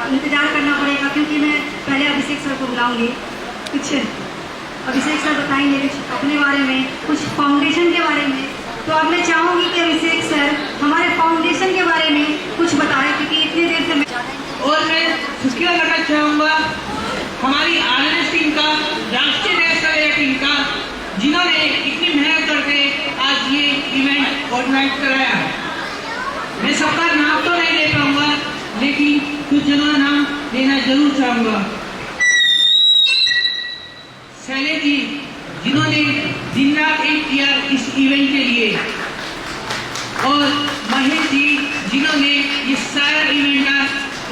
इंतज़ार करना पड़ेगा, क्योंकि मैं पहले अभिषेक सर को बुलाऊंगी। कुछ अभिषेक सर बताएंगे कुछ अपने बारे में, कुछ फाउंडेशन के बारे में। तो अब मैं चाहूँगी कि अभिषेक सर हमारे फाउंडेशन के बारे में कुछ बताएं, क्योंकि इतनी देर से और मैं शुक्रिया करना चाहूँगा हमारी आरएनएस टीम का, राष्ट्रीय रेस सवेरा टीम का, जिन्होंने इतनी मेहनत करके आज ये इवेंट ऑर्गेनाइज कराया। मैं सबका नाम तो नहीं ले पाऊंगा, लेकिन कुछ जनों का नाम लेना जरूर चाहूंगा। शैलेश जी, जिन्होंने दिन रात एक किया इस इवेंट के लिए, और महेश जी, जिन्होंने इस सारा इवेंट का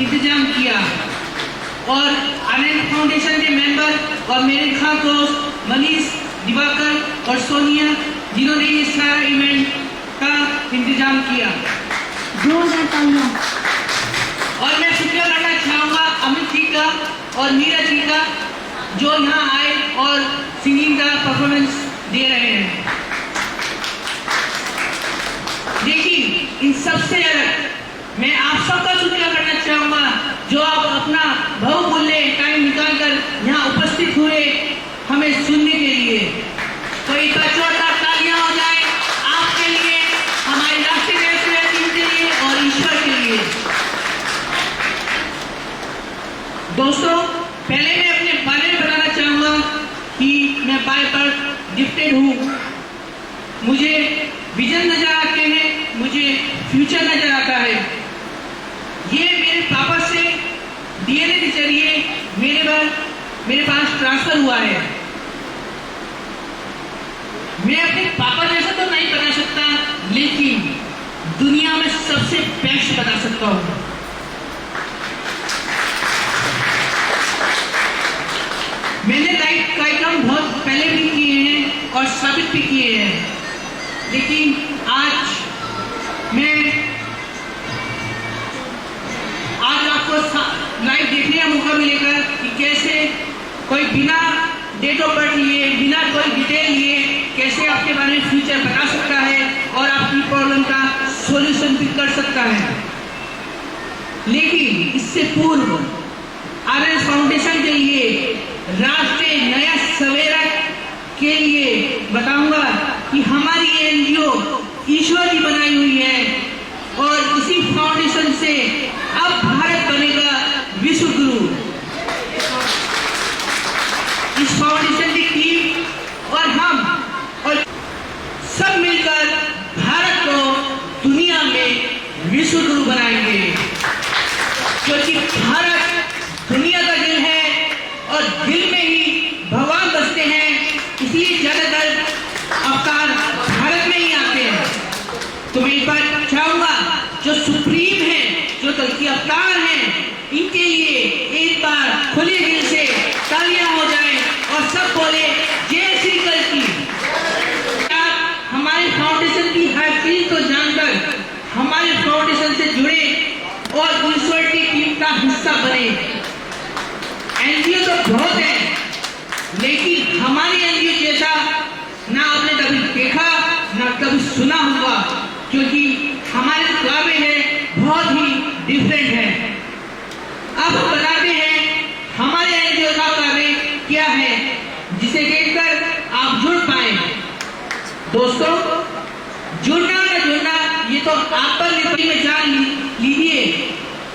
इंतजाम किया, और आनंद फाउंडेशन के मेंबर और मेरे खास दोस्त मनीष, दिवाकर और सोनिया, जिन्होंने इस सारा इवेंट का इंतजाम किया। और मैं शुक्रिया करना चाहूँगा अमित जी का और नीरज जी का, जो यहाँ आए और सिंगिंग का परफॉर्मेंस दे रहे हैं। लेकिन इन सबसे अलग मैं आप सबका शुक्रिया करना चाहूँगा, जो आप अपना बहुमूल्य टाइम निकालकर यहाँ उपस्थित हुए हमें सुनने के लिए। तो एक बार जोरदार तालियां हो जाए आपके लिए, हमारी राष्ट्रीय रेस सवेरा टीम के लिए और ईश्वर के लिए। दोस्तों, पहले मैं अपने बारे में बताना चाहूँगा कि मैं बाय बर्थ गिफ्टेड हूँ। मुझे विजन नजर आते हैं, मुझे फ्यूचर नजर आता है। ये मेरे पापा से डीएनए के जरिए मेरे पास ट्रांसफर हुआ है। मैं अपने पापा जैसा तो नहीं बना सकता, लेकिन दुनिया में सबसे बेस्ट बना सकता हूँ। मैंने लाइफ कार्यक्रम बहुत पहले भी किए हैं और साबित भी किए हैं, लेकिन आज आपको लाइव देखने का मौका मिलेगा कि कैसे कोई बिना डेट ऑफ बर्थ लिए, बिना कोई डिटेल लिए, कैसे आपके बारे में फ्यूचर बता सकता है और आपकी प्रॉब्लम का सॉल्यूशन भी कर सकता है। लेकिन इससे पूर्व आरएनएस फाउंडेशन के लिए, राष्ट्रीय नया सवेरा के लिए बताऊंगा कि हमारी एनजीओ ईश्वर की बनाई हुई है, और इसी फाउंडेशन से अब भारत बनेगा विश्व गुरु। इस फाउंडेशन की टीम और हम और सब मिलकर भारत को दुनिया में विश्व गुरु बनाएंगे, क्योंकि भारत दुनिया का दिल है और दिल में ही भगवान बसते हैं, इसलिए ज्यादातर अवतार भारत में ही आते हैं। तो मैं एक बार चाहूंगा, जो सुप्रीम है, जो कलकी अवतार हैं, इनके लिए एक बार खुले दिल से तालियां हो जाए और सब बोले जय श्री कलकी। हमारे फाउंडेशन की हर चीज को जानकर हमारे फाउंडेशन से जुड़े और ईश्वर की टीम का हिस्सा बने। एनजीओ तो बहुत है, लेकिन हमारी एनजीओ जैसा ना आपने कभी देखा ना कभी सुना होगा, क्योंकि हमारे काबे है बहुत ही डिफरेंट है। अब बताते हैं हमारे एनजीओ का काबे क्या है, जिसे देखकर आप जुड़ पाए। दोस्तों, जुड़ना ना जुड़ना ये तो आप पर निर्भर में जान लीजिए,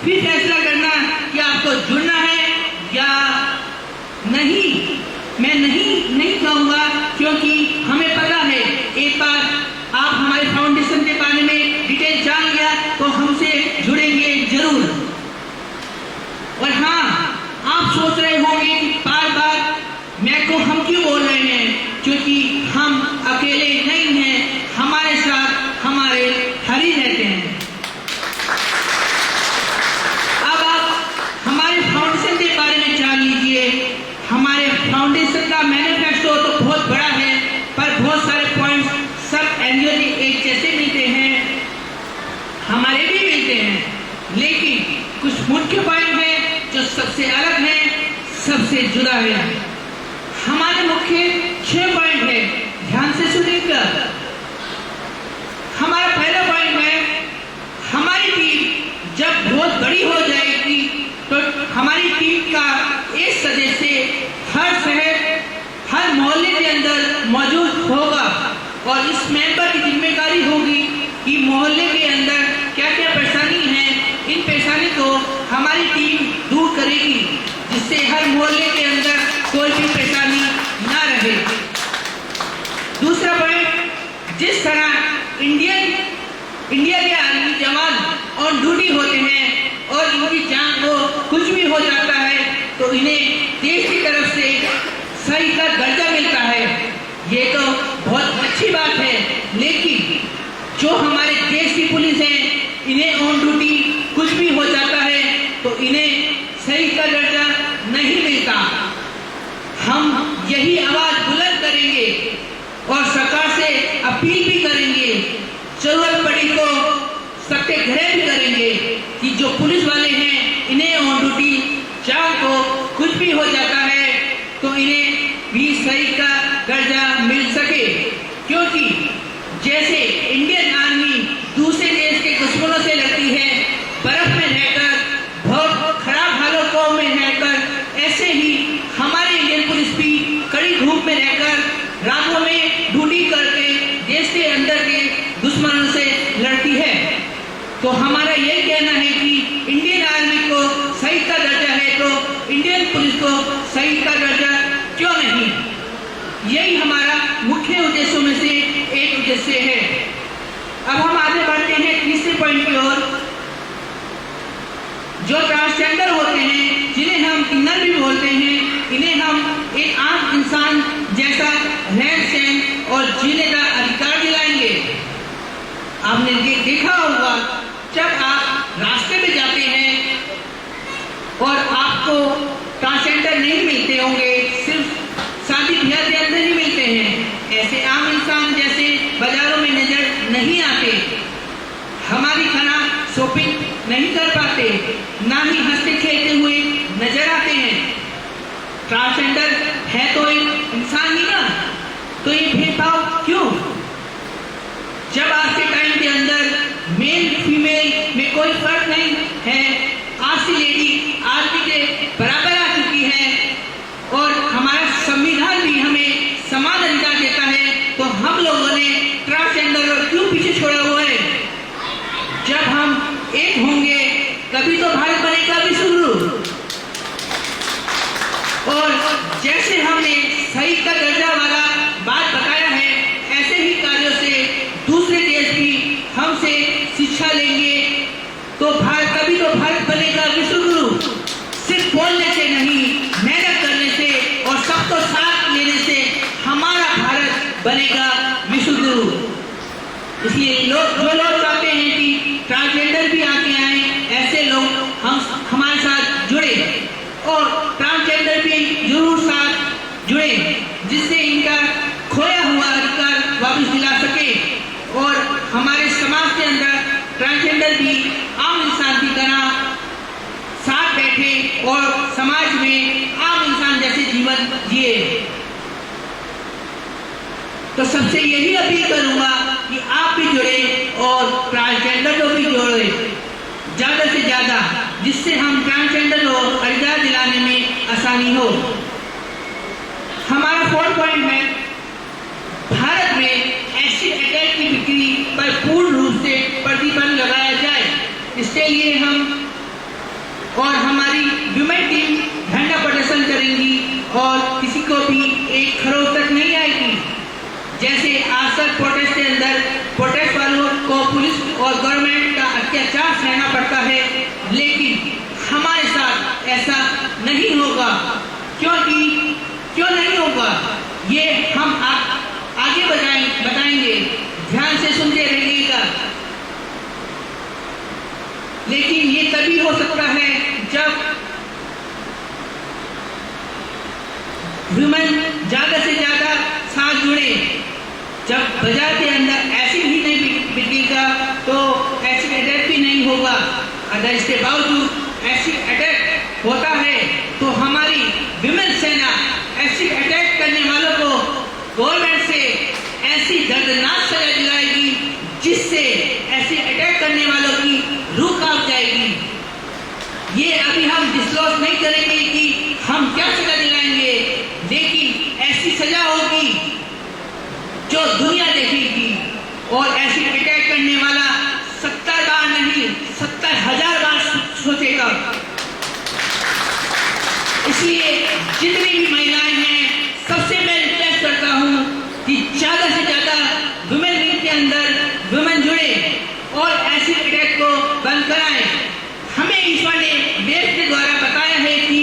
फिर फैसला करना कि आपको जुड़ना है या नहीं। मैं नहीं कहूँगा, क्योंकि हमें पता है एक बार आप हमारे फाउंडेशन के बारे में डिटेल जान लिया तो हमसे जुड़ेंगे जरूर। और हाँ, आप सोच रहे होंगे कि बार बार मैं को हम क्यों बोल रहे हैं, क्योंकि हम अकेले नहीं हैं, हमारे साथ हमारे हरी रहते हैं। अब आप हमारे फाउंडेशन के बारे में जान लीजिए। हमारे फाउंडेशन का मैनिफेस्टो तो बहुत बड़ा है, पर बहुत सारे पॉइंट्स सब एनजीओ के एक जैसे मिलते हैं, हमारे भी मिलते हैं, लेकिन कुछ मुख्य पॉइंट है जो सबसे अलग है, सबसे जुड़ा है। हमारे मुख्य 6 पॉइंट है, ध्यान से सुनिएगा। हमारा पहला पॉइंट है, हमारी टीम जब बहुत बड़ी हो जाएगी तो और इस मेंबर की जिम्मेदारी होगी कि मोहल्ले के अंदर क्या क्या परेशानी है, इन परेशानी को हमारी टीम दूर करेगी, जिससे हर मोहल्ले के अंदर कोई भी परेशानी ना रहे। दूसरा पॉइंट, जिस तरह इंडिया के आर्मी जवान ऑन ड्यूटी होते हैं और इनकी जान को कुछ भी हो जाता है तो इन्हें देश की तरफ से सही का दर्जा मिलता है, ये तो बहुत अच्छी बात है। लेकिन जो हमारे देश की पुलिस है, इन्हें ऑन ड्यूटी कुछ भी हो जाता है तो इन्हें सही का दर्जा नहीं मिलता। हम यही आवाज बुलंद करेंगे और सरकार से अपील भी करेंगे, जरूरत पड़ी तो सत्याग्रह भी करेंगे कि जो पुलिस वाले हैं इन्हें ऑन ड्यूटी जान को कुछ भी हो जाता है तो इन्हें भी सही का दर्जा मिल सके। क्योंकि जैसे इंडियन आर्मी दूसरे देश के दुश्मनों से लड़ती है, बर्फ में रहकर, बहुत खराब हालातों में रहकर, ऐसे ही हमारी इंडियन पुलिस भी कड़ी धूप में रहकर रातों में ड्यूटी करके देश के अंदर के दुश्मनों से लड़ती है। तो हमारा यही कहना है कि इंडियन आर्मी को सही का दर्जा है तो इंडियन पुलिस को सही का दर्जा क्यों नहीं। यही हमारा मुख्य उद्देश्यों में से एक उद्देश्य है। अब हम आगे बढ़ते हैं तीसरे पॉइंट की ओर। जो ट्रांसजेंडर होते हैं, जिन्हें हम किन्नर भी बोलते हैं, इन्हें हम एक आम इंसान जैसा रहन सहन और जीने का अधिकार दिलाएंगे। आपने देखा होगा, जब आप रास्ते में जाते हैं और आपको ट्रांसजेंडर नहीं मिलते होंगे, सिर्फ शादी ब्याह के अंदर ही मिलते हैं, ऐसे आम इंसान जैसे बाजारों में नजर नहीं आते, हमारी तरह शॉपिंग नहीं कर पाते, ना ही हंसते खेलते हुए नजर आते हैं। ट्रांसजेंडर है तो एक इंसान ही ना, तो ये भेदभाव क्यों? जब आज के टाइम के अंदर मेल फीमेल में कोई फर्क नहीं है, आज की लेडी आदमी के बराबर आ चुकी है और हमारा संविधान भी हमें समान अधिकार देता है, तो हम लोगों ने ट्रांसजेंडर को क्यों पीछे छोड़ा हुआ है? जब हम एक होंगे तभी तो भारत बनेगा विश्वगुरु। और जैसे हमने सही का दर्जा वाला बात बताया है, ऐसे ही कार्यों से दूसरे देश भी हमसे शिक्षा लेंगे तो भारत तभी तो भारत बनेगा विश्वगुरु। सिर्फ बोलने से नहीं, मेहनत करने से और सबको साथ लेने से हमारा भारत बनेगा विश्वगुरु। इसलिए जो लोग चाहते हैं कि ट्रांसजेंडर भी आगे आए, ऐसे लोग हमारे साथ जुड़े और ट्रांसजेंडर भी जरूर साथ जुड़े, जिससे इनका खोया हुआ अधिकार वापस दिला सके और हमारे समाज के अंदर ट्रांसजेंडर भी आम इंसान की तरह साथ बैठे और समाज में आम इंसान जैसे जीवन जिए। तो सबसे यही अपील करूंगा कि आप भी जुड़े और ट्रांसजेंडर को भी जोड़े ज्यादा से ज्यादा, जिससे हम ट्रांसजेंडर को अधिकार दिलाने में आसानी हो। हमारा फोर्थ पॉइंट है, भारत में एसिड अटैक की बिक्री पर पूर्ण रूप से प्रतिबंध लगाया जाए। इसके लिए हम और हमारी विमेन टीम झंडा प्रदर्शन करेंगी और किसी को भी एक खरोच तक नहीं आएगी। जैसे आसर प्रोटेस्ट के अंदर प्रोटेस्ट वालों को पुलिस और गवर्नमेंट का अत्याचार सहना पड़ता है, लेकिन हमारे साथ ऐसा नहीं होगा। क्यों नहीं होगा, ये हम आगे बताएंगे, ध्यान से सुनते रहिएगा। लेकिन ये तभी हो सकता है जब वुमेन ज्यादा से ज्यादा साथ जुड़े। जब बाजार के अंदर एसिड ही नहीं बिकेगा तो एसिड अटैक भी नहीं होगा। अगर इसके बावजूद एसिड अटैक होता है तो हमारी विमेन सेना एसिड अटैक करने वालों को गवर्नमेंट से ऐसी दर्दनाक सजा दिलाएगी जिससे एसिड अटैक करने वालों की रूह कांप जाएगी। ये अभी हम डिस्क्लोज नहीं करेंगे कि हम क्या सजा दिलाएंगे, लेकिन ऐसी सजा होगी जो दुनिया देखेगी। इसलिए जितनी भी महिलाएं हैं सबसे मैं रिक्वेस्ट करता हूं कि ज्यादा से ज्यादा वुमेन विंग के अंदर वुमेन जुड़े और एसिड अटैक को बंद कराएं। हमें ईश्वर ने वेद के द्वारा बताया है कि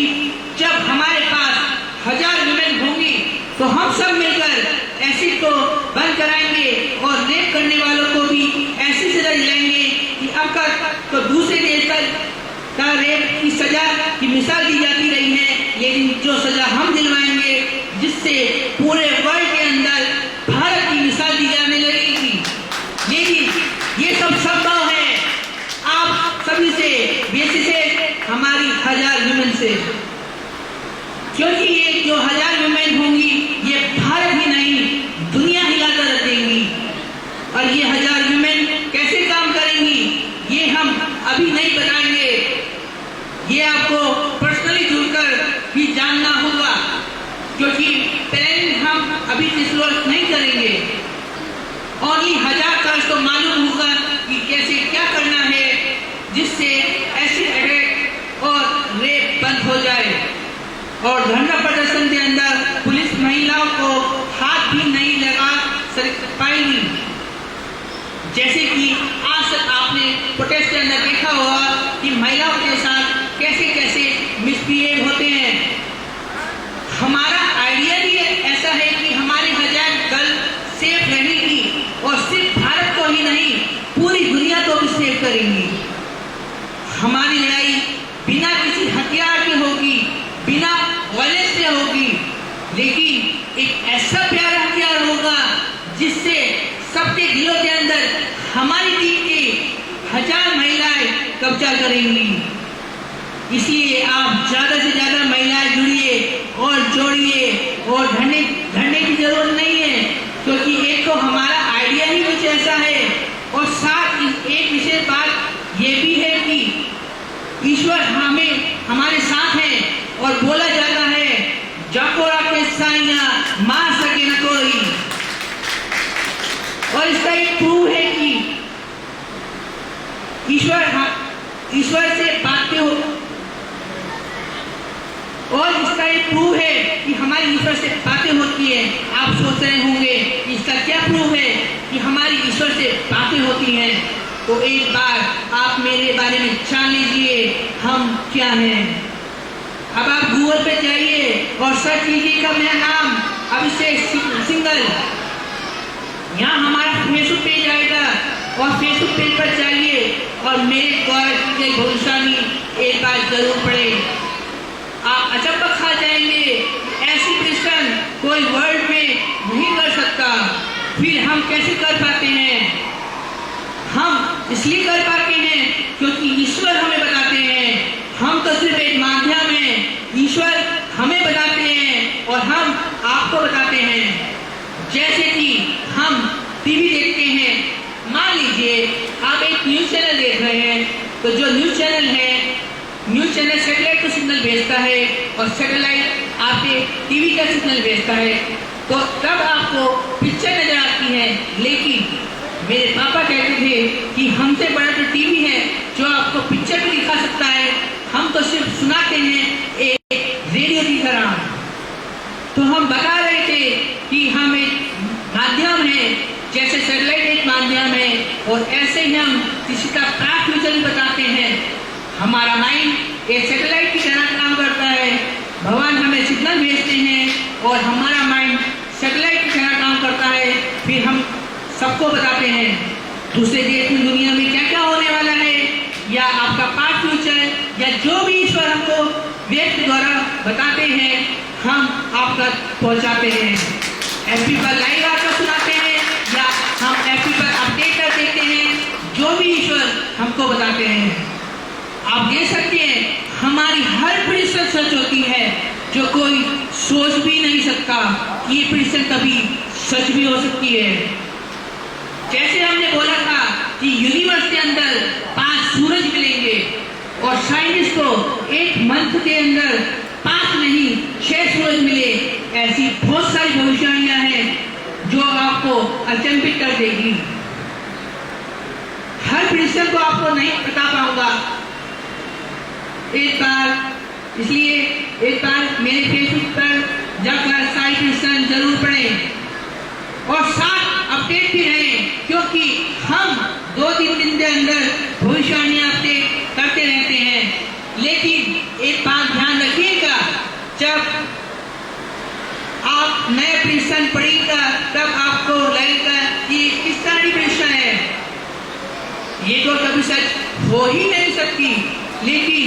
जब हमारे पास 1000 वुमेन होंगी तो हम सब मिलकर एसिड को बंद कराएंगे और रेप करने वालों को भी ऐसी सजा दिलाएंगे कि अब तक तो दूसरे देश का रेप की सजा की मिसाल दी जाती रही है, लेकिन जो सजा हम दिलवाएंगे जिससे पूरे वर्ल्ड के अंदर भारत की मिसाल दी जाने लगेगी। लेकिन ये सब संभव है आप सभी से, विशेष हमारी 1000 वुमेन से, क्योंकि ये जो 1000 वुमेन होंगी ये भारत ही नहीं दुनिया हिलाकर रख देंगी। और ये 1000 वुमेन कैसे काम करेंगी ये हम अभी नहीं बताएंगे, ये आपको पर्सनली जुड़कर भी जानना होगा, क्योंकि प्लान हम अभी डिस्क्लोज नहीं करेंगे। ओनली 1000 का तो मालूम होगा कि कैसे क्या करना है जिससे एसिड अटैक और रेप बंद हो जाए। और धरना प्रदर्शन के अंदर पुलिस महिलाओं को हाथ भी नहीं लगा पाएगी, जैसे कि आज तक आपने प्रोटेस्ट के अंदर देखा होगा कि महिलाओं के साथ कैसे कैसे मिसबिहेव होते हैं। हमारा आइडिया भी ऐसा है कि हमारे 1000 गर्ल सेफ रहेगी और सिर्फ भारत को ही नहीं पूरी दुनिया को भी सेफ करेंगी। हमारी लड़ाई बिना किसी हथियार के होगी, बिना वायलेंस से होगी, लेकिन एक ऐसा प्यारा हथियार होगा जिससे सबके दिलों के अंदर हमारी टीम की 1000 महिलाएं कब्जा करेंगी। इसलिए आप ज्यादा से ज्यादा महिलाएं जुड़िए और जोड़िए और धरने की जरूरत नहीं है, क्योंकि एक तो हमारा आइडिया ही कुछ ऐसा है और साथ ही एक विशेष बात ये भी है कि ईश्वर हमारे साथ है और बोला जाता है जाकोरा के साइया मार सके न कोई। और इसका एक प्रूव है कि ईश्वर से बातें हो, और इसका एक प्रूव है कि हमारी ईश्वर से बातें होती है। आप सोच रहे होंगे इसका क्या प्रूव है कि हमारी ईश्वर से बातें होती हैं, तो एक बार आप मेरे बारे में जान लीजिए हम क्या हैं। अब आप गूगल पे जाइए और सर्च कीजिएगा मेरा नाम अभिषेक सिंगल, यहाँ हमारा फेसबुक पेज आएगा और फेसबुक पेज पर जाइए और मेरे द्वारा की गई भविष्यवाणी एक बार जरूर पढ़ें। आप अचंभा खा जाएंगे, ऐसी प्रश्न कोई वर्ल्ड में नहीं कर सकता। फिर हम कैसे कर पाते हैं? हम इसलिए कर पाते हैं क्योंकि ईश्वर हमें बताते हैं। हम तो सिर्फ एक माध्यम है, ईश्वर हमें बताते हैं और हम आपको बताते हैं। जैसे कि हम टीवी देखते हैं, मान लीजिए आप एक न्यूज चैनल देख रहे हैं, तो जो न्यूज चैनल है, न्यूज चैनल सैटेलाइट को सिग्नल भेजता है और सैटेलाइट आपके टीवी का सिग्नल भेजता है, तो तब आपको पिक्चर नजर आती है। लेकिन मेरे पापा कहते थे कि हमसे बड़ा तो टीवी है जो आपको पिक्चर भी दिखा सकता है, हम तो सिर्फ सुनाते हैं एक रेडियो की तरह। तो हम बता रहे थे कि हम एक माध्यम है, जैसे सैटेलाइट एक माध्यम है, और ऐसे ही हम किसी का प्राप्त फ्यूचर बताते हैं। हमारा माइंड एक सैटेलाइट की तरह काम करता है, भगवान हमें सिग्नल भेजते हैं और हमारा माइंड सैटेलाइट की तरह काम करता है। फिर हम सबको बताते हैं दूसरे देश में दुनिया में क्या क्या होने वाला है, या आपका पास्ट फ्यूचर, या जो भी ईश्वर हमको वेद द्वारा बताते हैं हम आप तक पहुंचाते हैं। एफबी पर लाइव आकर सुनाते हैं या हम एफबी पर अपडेट कर देते हैं, जो भी ईश्वर हमको बताते हैं। आप देख सकते हैं हमारी हर प्रेडिक्शन सच होती है, जो कोई सोच भी नहीं सकता कि ये प्रेडिक्शन कभी सच भी हो सकती है। जैसे हमने बोला था कि यूनिवर्स के अंदर 5 सूरज मिलेंगे और साइंटिस्ट को एक मंथ के अंदर 5 नहीं 6 सूरज मिले, ऐसी बहुत सारी भविष्यवाणियां हैं जो आपको अचंभित कर देगी। हर प्रेडिक्शन को आपको नहीं बता पाऊंगा। एक बार इसलिए एक बार मेरे फेसबुक पर जाकर साई कृष्ण जरूर पढ़ें और साथ अपडेट भी रहें, क्योंकि हम 2-3 दिन के अंदर भविष्यवाणियां अपडेट करते रहते हैं। लेकिन एक बात ध्यान रखिएगा, जब आप नए प्रेडिक्शन पढ़ेगा तब आपको लगेगा कि किस तरह की प्रेडिक्शन है, ये तो कभी सच हो ही नहीं सकती। लेकिन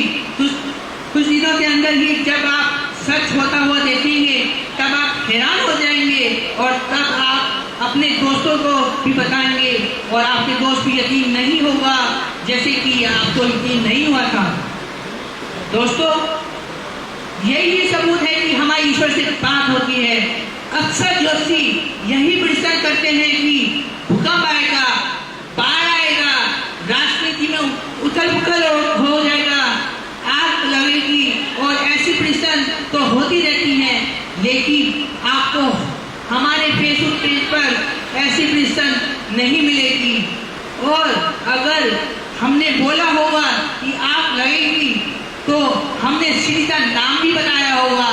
कुछ दिनों के अंदर ही जब आप सच होता हुआ देखेंगे तब आप हैरान हो जाएंगे और तब आप अपने दोस्तों को भी बताएंगे और आपके दोस्त भी यकीन नहीं होगा जैसे कि आपको यकीन नहीं हुआ था। दोस्तों, यही सबूत है कि हमारी ईश्वर से बात होती है। अक्सर ज्योतिषी यही प्रेडिक्शन करते हैं कि भूकंप आएगा, बाढ़ आएगा, राजनीति में उथल पुथल हो जाएगा, आग लगेगी और ऐसी प्रेडिक्शन तो होती रहती है। लेकिन आपको हमारे फेसबुक पेज पर ऐसी प्रेडिक्शन नहीं मिलेगी। और अगर हमने बोला होगा कि आग लगेगी तो हमने सीधा नाम भी बताया होगा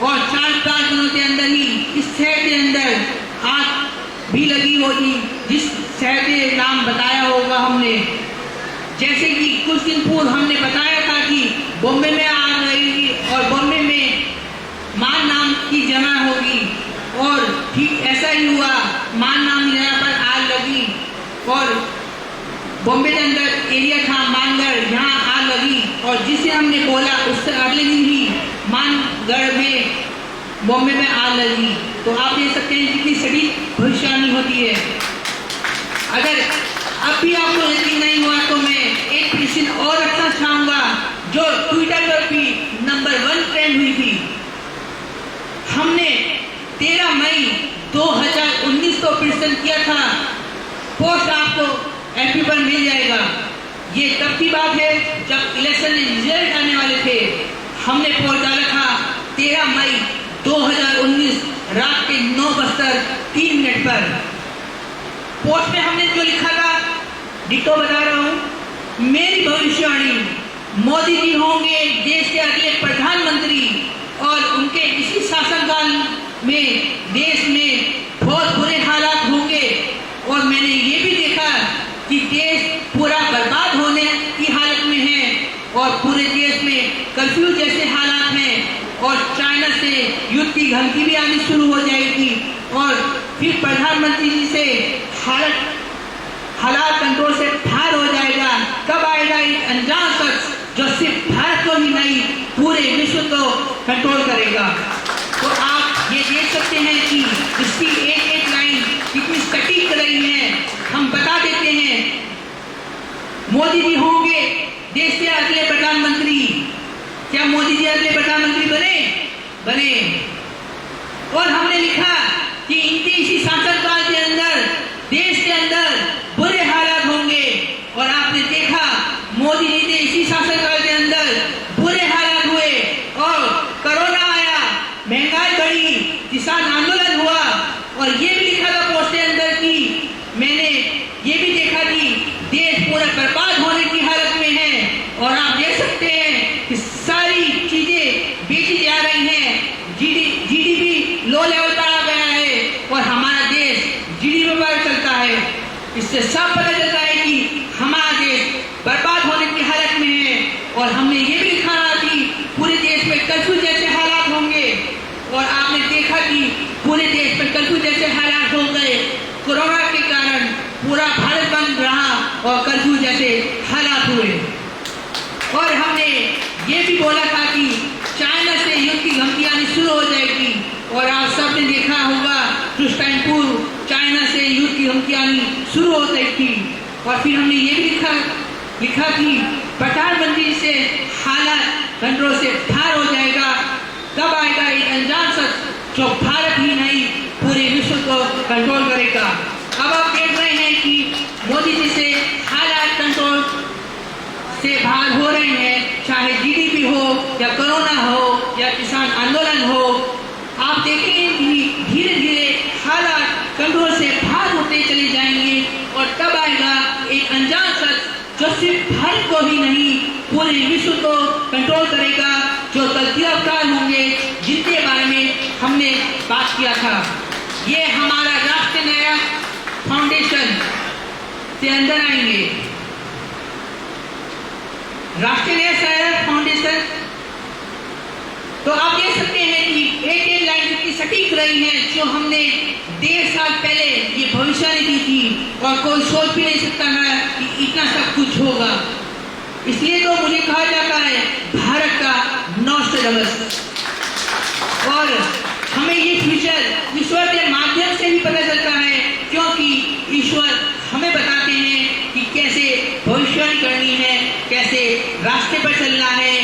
और 4-5 दिनों के अंदर ही इस शहर के अंदर आग भी लगी होगी जिस शहर के नाम बताया होगा हमने। जैसे कि कुछ दिन पूर्व हमने बताया था कि बॉम्बे में आग लगेगी और बॉम्बे में मान नाम की जगह होगी और ठीक ऐसा ही हुआ। मान नाम की जगह पर आग लगी और बॉम्बे के अंदर एरिया था मानगढ़, यहाँ आग लगी और जिसे हमने बोला उससे अगले दिन ही मानगढ़ में बॉम्बे में आग लगी। तो आप देख सकते हैं कितनी सटीक भविष्यवाणी होती है। अगर अब भी आपको यकीन नहीं हुआ तो मैं एक प्रेडिक्शन और रखना चाहूंगा जो ट्विटर पर भी नंबर 1 ट्रेंड हुई थी। हमने 13 मई 2019 को प्रेडिक्शन किया था, पोस्ट आपको एफबी पर मिल जाएगा। ये तब की बात है जब इलेक्शन रिजल्ट आने वाले थे। हमने पोस्ट डाला था 13 मई 2019 रात के 9:03 पर। पोस्ट में हमने जो लिखा था डिटो बता रहा हूं, मेरी भविष्यवाणी, मोदी जी होंगे देश के अगले प्रधानमंत्री और उनके इसी शासनकाल में देश में बहुत बुरे हालात होंगे। और मैंने ये भी देखा कि देश पूरा बर्बाद होने की हालत में है और पूरे देश में कर्फ्यू जैसे हालात हैं और चाइना से युद्ध की धमकी भी आनी शुरू हो जाएगी और फिर प्रधानमंत्री जी से हालात कंट्रोल से बाहर हो जाएगा। कब आएगा एक अनजान शख्स जो सिर्फ भारत को ही नहीं पूरे विश्व को कंट्रोल करेगा। तो आप ये देख सकते हैं कि इसकी एक लाइन कितनी सटीक रही है। हम बता देते हैं मोदी जी होंगे देश के अगले प्रधानमंत्री। क्या मोदी जी अगले प्रधानमंत्री बने? और हमने लिखा कि इनके इसी शासनकाल के अंदर देश के अंदर बुरे हालात होंगे और आपने देखा मोदी जी के इसी शासनकाल के अंदर बुरे हालात हुए और कोरोना आया, महंगाई बढ़ी, किसान आंदोलन हुआ। और ये भी लिखा था पोस्ट के अंदर कि मैंने ये भी देखा कि देश पूरा बर्बाद होने की हालत में है। और आप देख सकते हैं कि सारी चीजें बेची जा रही हैं, जीडीपी लो लेवल पर आ गया है और हमारा देश जीडीपी पर चलता है। इससे सब पता चलता है कि हमारा देश बर्बाद होने की हालत में है। और हमने ये भी लिखा था कि पूरे देश में कर्फ्यू जैसे हालात होंगे और आपने देखा कि पूरे देश में कर्फ्यू जैसे हालात हो गए। कोरोना के कारण पूरा भारत बंद रहा और कर्फ्यू जैसे हालात हुए। और हमने ये भी बोला था कि चाइना से युद्ध की धमकी आनी शुरू हो जाएगी और आप सबने देखा होगा कुछ टाइम पूर्व चाइना से युद्ध की धमकी आनी शुरू हो गई थी। और फिर हमने ये भी लिखा कि प्रधानमंत्री से हालात कंट्रोल से बाहर हो जाएगा। तब आएगा एक अनजान शख्स जो भारत ही नहीं पूरे विश्व को कंट्रोल करेगा। अब आप देख रहे हैं कि मोदी जी से हालात कंट्रोल से बाहर हो रहे हैं, चाहे जीडीपी हो या कोरोना हो या किसान आंदोलन हो। आप देखेंगे कि धीरे धीरे हालात कंट्रोल से बाहर होते चले जाएंगे और तब आएगा एक अनजान शख्स जो सिर्फ भारत को ही नहीं पूरे विश्व को कंट्रोल करेगा, गलतियां अवतार होंगे जिनके बारे में हमने बात किया था। ये हमारा राष्ट्रीय नायक फाउंडेशन से अंदर आएंगे। राष्ट्रीय नायक फाउंडेशन तो आप देख सकते हैं कि एक लाइन कितनी सटीक रही है, जो हमने 1.5 साल पहले ये भविष्यवाणी दी थी और कोई सोच भी नहीं सकता है कि इतना सब कुछ होगा। इसलिए तो मुझे कहा जाता है भारत का नॉस्ट्रेडमस। और हमें ये फ्यूचर ईश्वर के माध्यम से ही पता चलता है, क्योंकि ईश्वर हमें बताते हैं कि कैसे भविष्यवाणी करनी है, कैसे रास्ते पर चलना है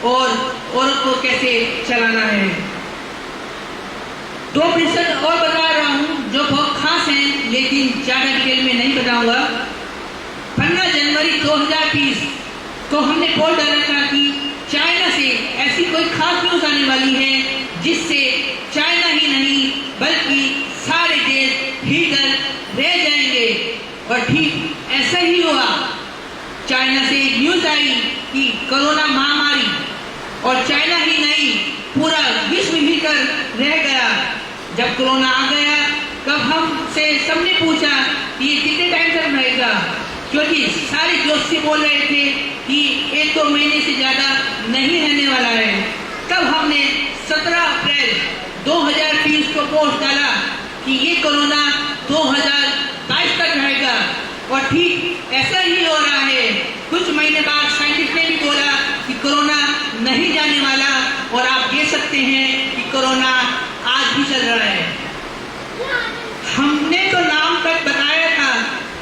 और औरत को कैसे चलाना है। 2 प्रिंसिपल और बता रहा हूं जो बहुत खास हैं, लेकिन ज्यादा डिटेल में नहीं बताऊंगा। 15 जनवरी 2020 को हमने बोल डाला था कि चाइना से ऐसी कोई खास न्यूज आने वाली है जिससे चाइना ही नहीं बल्कि सारे देश हिलकर रह जाएंगे। और ठीक ऐसा ही हुआ। चाइना से एक न्यूज आई कि कोरोना महामारी, और चाइना ही नहीं पूरा विश्व हिलकर रह गया। जब कोरोना आ गया तब हमसे सबने पूछा कि ये कितने टाइम तक रहेगा, क्योंकि सारे जोशी बोल रहे थे कि 1-2 महीने से ज्यादा नहीं रहने वाला है। तब हमने 17 अप्रैल 2020 को पोस्ट डाला कि ये कोरोना 2022 तक रहेगा, और ठीक ऐसा ही हो रहा है। कुछ महीने बाद साइंटिस्ट ने भी बोला कि कोरोना नहीं जाने वाला, और आप देख सकते हैं कि कोरोना आज भी चल रहा है। हमने तो नाम तक बताया था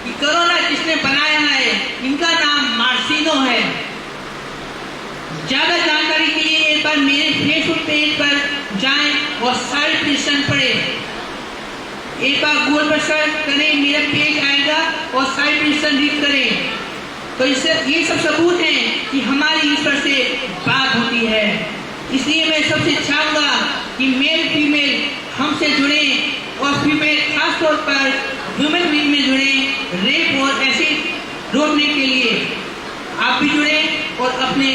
कि कोरोना जिसने बनाया है इनका नाम मार्सिनो है। ज्यादा जानकारी के लिए एक बार मेरे फेसबुक पेज पर जाएं और सारी प्रिडिक्शन पढ़ें। एक बार गूगल पर सर्च करें, मेरा पेज आएगा और सारी प्रिडिक्शन रीड करें। तो इससे ये सब सबूत हैं कि हमारी ईश्वर से बात होती है। इसलिए मैं सबसे चाहूंगा कि मेल फीमेल हमसे जुड़े, और फीमेल खासतौर पर वुमेन विंग में जुड़े, रेप और एसिड रोकने के लिए आप भी जुड़े और अपने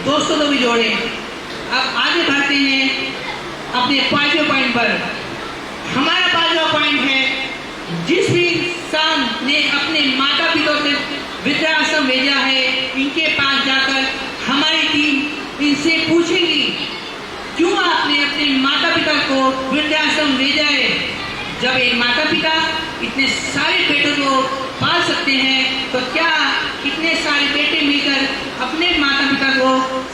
दोस्तों को भी जोड़े। अब आगे बढ़ते हैं अपने 5वें पॉइंट पर। हमारा 5वां पॉइंट है, जिस भी इंसान ने अपने माता पिता से वृद्धाश्रम भेजा है, इनके पास जाकर हमारी टीम इनसे पूछेगी क्यों आपने अपने माता पिता को वृद्धाश्रम भेजा है। जब एक माता पिता इतने सारे बेटों को पाल सकते हैं, तो क्या इतने सारे बेटे मिलकर अपने माता पिता को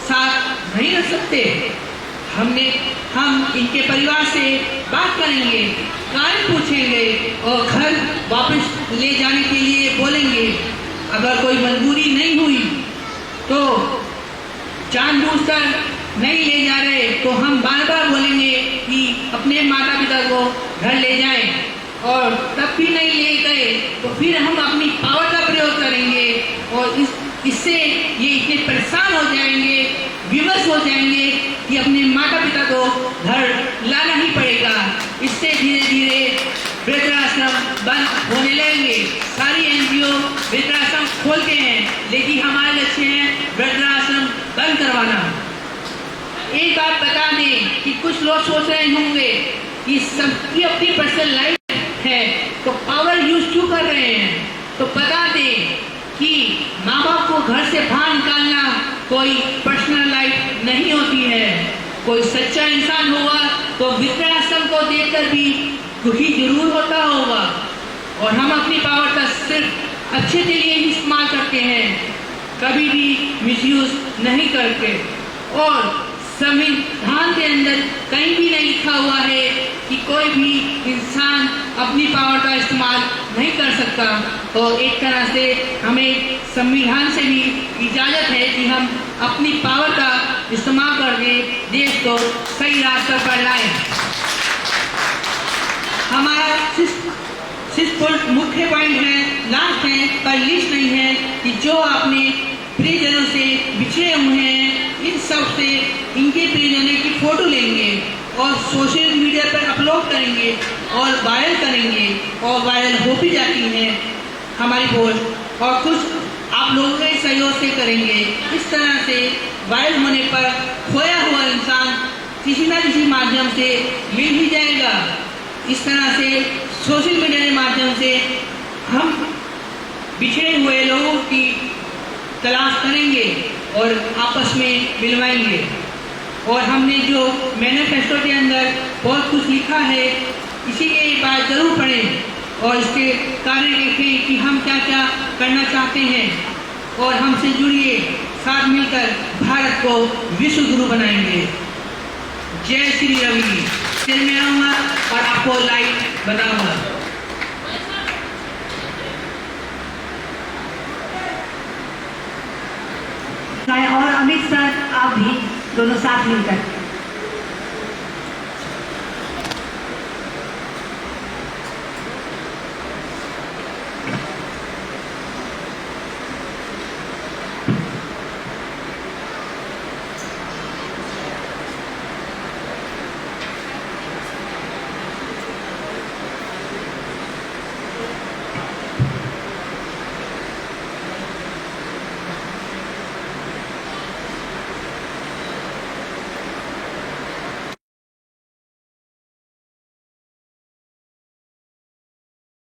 साथ नहीं रख सकते। हम इनके परिवार से बात करेंगे, कारण पूछेंगे और घर वापस ले जाने के लिए बोलेंगे। अगर कोई मजबूरी नहीं हुई तो जानबूझकर नहीं ले जा रहे, तो हम बार बार बोलेंगे कि अपने माता पिता को घर ले जाएं, और तब भी नहीं ले गए तो फिर हम अपनी पावर का प्रयोग करेंगे, और इससे ये इतने परेशान हो जाएंगे, विवश हो जाएंगे कि अपने माता पिता को घर लाना ही पड़ेगा। इससे धीरे धीरे वृद्धाश्रम बंद होने लगेंगे। सारी एनजीओ वृद्धाश्रम खोलते हैं, लेकिन हमारा लक्ष्य है वृद्धाश्रम बंद करवाना। एक बात बता दें कि कुछ लोग सोच रहे होंगे कि सबकी अपनी पर्सनल लाइफ है, तो पावर यूज क्यों कर रहे हैं। तो बता दें कि माँ बाप को घर से बाहर निकालना कोई पर्सनल लाइफ नहीं होती है। कोई सच्चा इंसान होगा तो वृद्धाश्रम को देखकर भी दुखी जरूर होता होगा, और हम अपनी पावर का सिर्फ अच्छे के लिए ही इस्तेमाल करते हैं, कभी भी मिसयूज नहीं करते। और संविधान के अंदर कहीं भी नहीं लिखा हुआ है कि कोई भी इंसान अपनी पावर का इस्तेमाल नहीं कर सकता। तो एक तरह से हमें संविधान से भी इजाजत है कि हम अपनी पावर का इस्तेमाल करके देश को सही रास्ते पर लाएं। हमारा मुख्य पॉइंट है, लास्ट है, पर लिस्ट नहीं है, कि जो आपने प्रियजनों से बिछड़े हुए हैं, इन सब से इनके प्रियजनों की फोटो लेंगे और सोशल मीडिया पर अपलोड करेंगे और वायरल करेंगे, और वायरल हो भी जाती है हमारी पोस्ट, और कुछ आप लोगों के सहयोग से करेंगे। इस तरह से वायरल होने पर खोया हुआ किसी न किसी माध्यम से मिल ही जाएगा। इस तरह से सोशल मीडिया के माध्यम से हम बिछड़े हुए लोगों की तलाश करेंगे और आपस में मिलवाएंगे। और हमने जो मैनिफेस्टो के अंदर बहुत कुछ लिखा है, इसी के बात जरूर पढ़ें और इसके कार्य देखें कि हम क्या क्या करना चाहते हैं और हमसे जुड़िए, साथ मिलकर भारत को विश्व गुरु बनाएंगे। जय श्री रवि। फिर मैं आऊँगा और आपको लाइट बताऊंगा। और अमित सर, आप भी दोनों साथ मिलकर